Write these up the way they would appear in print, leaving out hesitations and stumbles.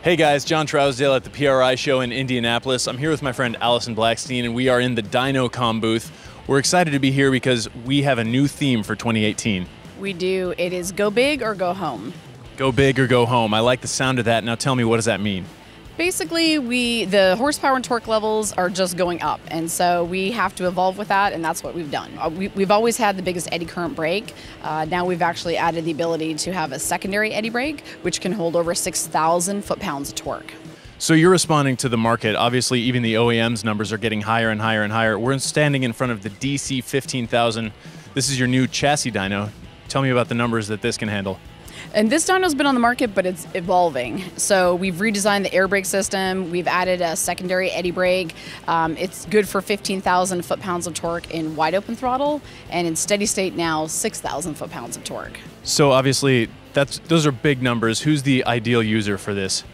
Hey guys, John Trousdale at the PRI show in Indianapolis. I'm here with my friend Allison Blackstein, and we are in the Dynocom booth. We're excited to be here because we have a new theme for 2018. We do. It is go big or go home. Go big or go home. I like the sound of that. Now tell me, what does that mean? Basically, the horsepower and torque levels are just going up, and so we have to evolve with that, and that's what we've done. We've always had the biggest eddy current brake. Now we've actually added the ability to have a secondary eddy brake, which can hold over 6,000 foot-pounds of torque. So you're responding to the market. Obviously, even the OEM's numbers are getting higher and higher and higher. We're standing in front of the DC15,000. This is your new chassis dyno. Tell me about the numbers that this can handle. And this dyno's been on the market, but it's evolving. So we've redesigned the air brake system. We've added a secondary eddy brake. It's good for 15,000 foot-pounds of torque in wide open throttle, and in steady state now, 6,000 foot-pounds of torque. So obviously, those are big numbers. Who's the ideal user for this?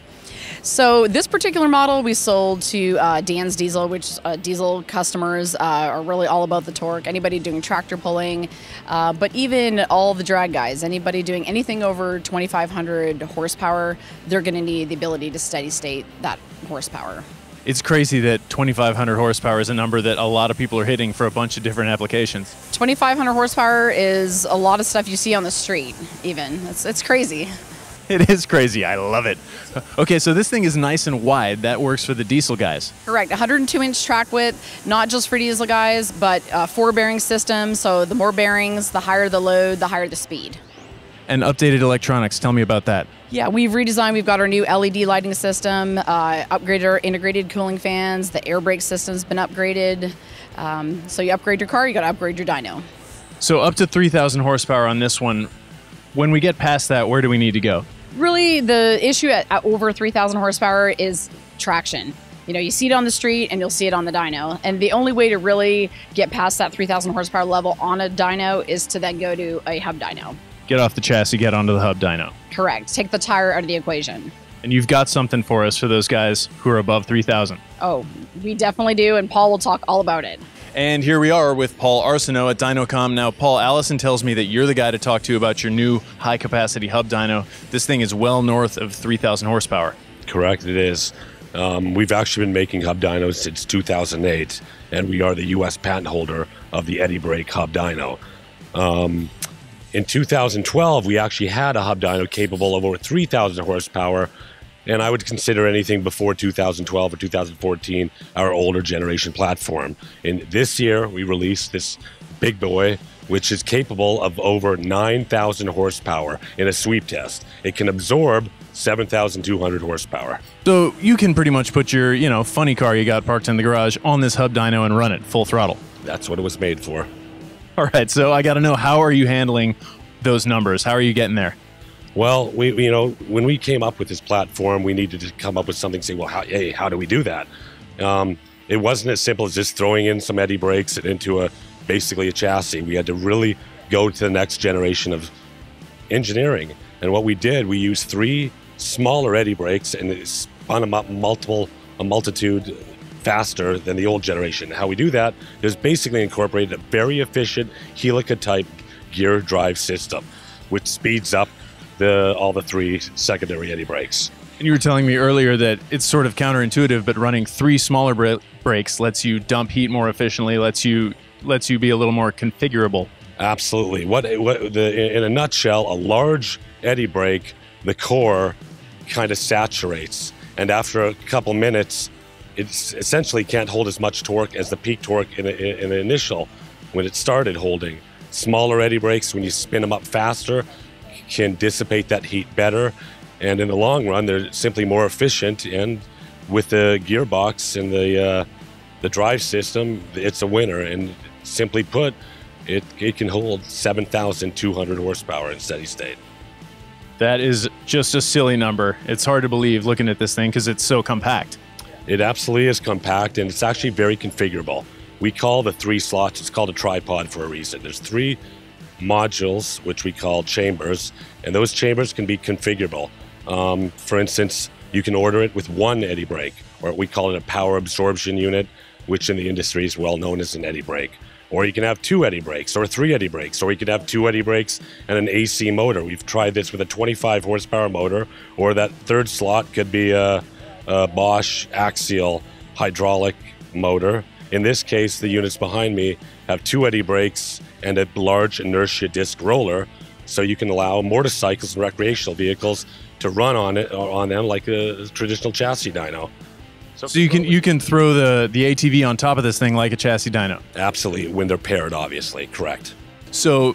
So this particular model we sold to Dan's Diesel, which diesel customers are really all about the torque. Anybody doing tractor pulling, but even all the drag guys, anybody doing anything over 2,500 horsepower, they're going to need the ability to steady state that horsepower. It's crazy that 2,500 horsepower is a number that a lot of people are hitting for a bunch of different applications. 2,500 horsepower is a lot of stuff you see on the street, even. It's crazy. It is crazy. I love it. Okay, so this thing is nice and wide. That works for the diesel guys. Correct. 102-inch track width, not just for diesel guys, but 4-bearing system. So the more bearings, the higher the load, the higher the speed. And updated electronics. Tell me about that. Yeah, we've redesigned. We've got our new LED lighting system, upgraded our integrated cooling fans. The air brake system's been upgraded. So you upgrade your car, you got to upgrade your dyno. So up to 3,000 horsepower on this one. When we get past that, where do we need to go? Really, the issue at over 3,000 horsepower is traction. You know, you see it on the street and you'll see it on the dyno. And the only way to really get past that 3,000 horsepower level on a dyno is to then go to a hub dyno. Get off the chassis, get onto the hub dyno. Correct. Take the tire out of the equation. And you've got something for us for those guys who are above 3,000. Oh, we definitely do, and Paul will talk all about it. And here we are with Paul Arsenault at Dynocom. Now, Paul, Allison tells me that you're the guy to talk to about your new high-capacity hub dyno. This thing is well north of 3,000 horsepower. Correct, it is. We've actually been making hub dynos since 2008, and we are the U.S. patent holder of the eddy brake hub dyno. In 2012, we actually had a hub dyno capable of over 3,000 horsepower, and I would consider anything before 2012 or 2014 our older generation platform. And this year, we released this big boy, which is capable of over 9,000 horsepower in a sweep test. It can absorb 7,200 horsepower. So you can pretty much put your, funny car you got parked in the garage on this hub dyno and run it full throttle. That's what it was made for. All right, so I got to know, how are you handling those numbers? How are you getting there? Well, when we came up with this platform, we needed to come up with something, say, well, how do we do that? It wasn't as simple as just throwing in some eddy brakes into basically a chassis. We had to really go to the next generation of engineering. And what we did, we used 3 smaller eddy brakes and it spun them up a multitude faster than the old generation. How we do that is basically incorporated a very efficient Helica-type gear drive system, which speeds up all the 3 secondary eddy brakes. And you were telling me earlier that it's sort of counterintuitive, but running 3 smaller brakes lets you dump heat more efficiently, lets you be a little more configurable. Absolutely. In a nutshell, a large eddy brake, the core kind of saturates, and after a couple minutes, it essentially can't hold as much torque as the peak torque in the initial when it started holding. Smaller eddy brakes, when you spin them up faster, can dissipate that heat better, and in the long run they're simply more efficient, and with the gearbox and the drive system, it's a winner. And simply put, it can hold 7,200 horsepower in steady state. That is just a silly number. It's hard to believe looking at this thing because it's so compact. It absolutely is compact, and it's actually very configurable. We call the 3 slots, it's called a tripod for a reason. There's 3 modules, which we call chambers, and those chambers can be configurable. For instance, you can order it with 1 eddy brake, or we call it a power absorption unit, which in the industry is well known as an eddy brake. Or you can have 2 eddy brakes or 3 eddy brakes, or you could have 2 eddy brakes and an AC motor. We've tried this with a 25 horsepower motor, or that third slot could be a Bosch axial hydraulic motor. In this case, the units behind me have 2 eddy brakes and a large inertia disc roller, so you can allow motorcycles and recreational vehicles to run on them like a traditional chassis dyno. So you can throw the ATV on top of this thing like a chassis dyno. Absolutely, when they're paired, obviously, correct. So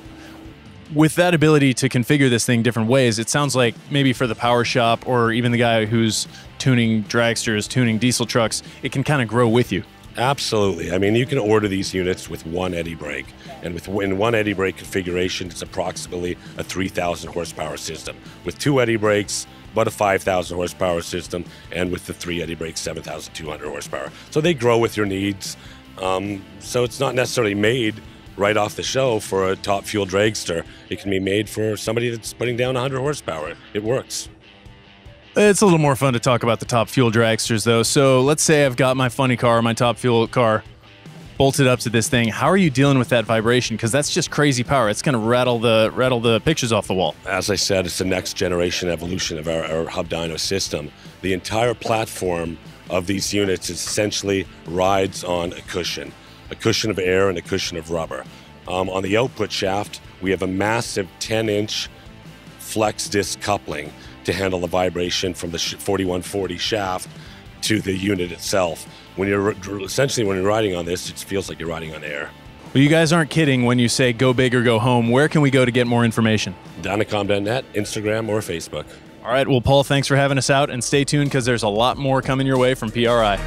with that ability to configure this thing different ways, it sounds like maybe for the power shop or even the guy who's tuning dragsters, tuning diesel trucks, it can kind of grow with you. Absolutely. I mean, you can order these units with 1 eddy brake, and in 1 eddy brake configuration, it's approximately a 3,000 horsepower system. With 2 eddy brakes, about a 5,000 horsepower system, and with the 3 eddy brakes, 7,200 horsepower. So they grow with your needs. So it's not necessarily made right off the shelf for a top fuel dragster. It can be made for somebody that's putting down 100 horsepower. It works. It's a little more fun to talk about the top fuel dragsters, though. So let's say I've got my funny car, my top fuel car, bolted up to this thing. How are you dealing with that vibration? Because that's just crazy power. It's going to rattle the pictures off the wall. As I said, it's the next generation evolution of our hub dyno system. The entire platform of these units essentially rides on a cushion of air and a cushion of rubber. On the output shaft, we have a massive 10-inch flex disc coupling to handle the vibration from the 4140 shaft to the unit itself. When you're riding on this, it feels like you're riding on air. Well, you guys aren't kidding when you say go big or go home. Where can we go to get more information? Dynocom.net, Instagram, or Facebook. All right, well, Paul, thanks for having us out, and stay tuned because there's a lot more coming your way from PRI.